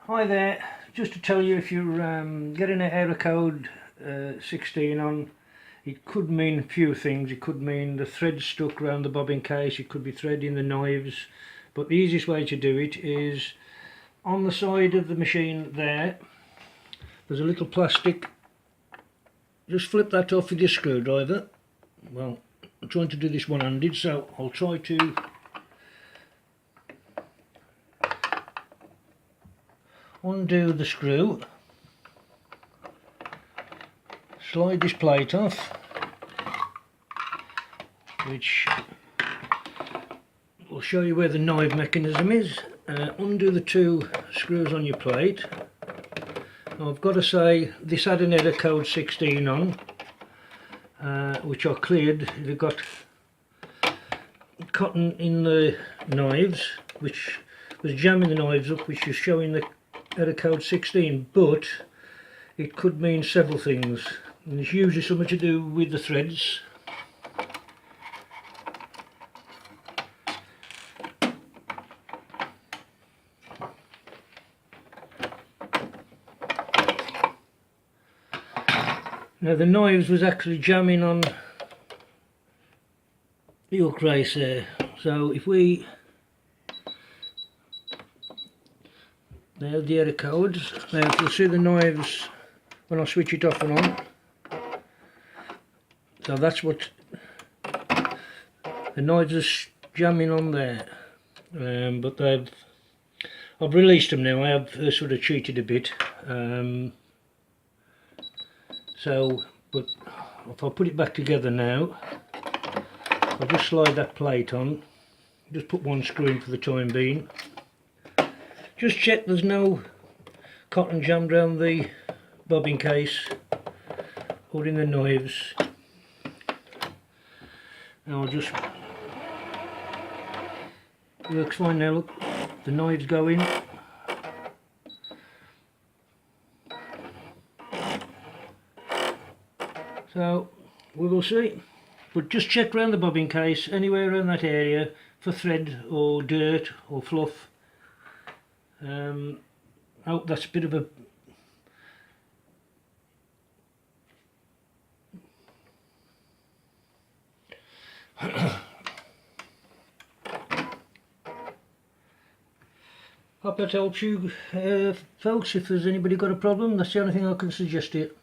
Hi there, just to tell you, if you're getting an error code 16 on, it could mean a few things. It could mean the thread stuck around the bobbin case, it could be thread in the knives, but the easiest way to do it is on the side of the machine there's a little plastic. Just flip that off with your screwdriver. Well, I'm trying to do this one-handed, so I'll try to undo the screw, slide this plate off, which will show you where the knife mechanism is. Undo the two screws on your plate. Now, I've got to say, this had an error code 16 on, which I cleared. They've got cotton in the knives, which was jamming the knives up, which is showing the error code 16, but it could mean several things, and it's usually something to do with the threads. Now, the knives was actually jamming on the hook race there, so if we now the error codes. Now you'll see the knives when I switch it off and on. So that's what the knives are jamming on there. But I've released them now. I have sort of cheated a bit. But if I put it back together now, I'll just slide that plate on. Just put one screw in for the time being. Just check there's no cotton jammed around the bobbin case or in the knives. Now I'll just, works fine now, look, the knives go in. So we will see, but just check around the bobbin case, anywhere around that area, for thread or dirt or fluff. Oh, that's a bit of a hope that helps you folks. If there's anybody got a problem, that's the only thing I can suggest to you.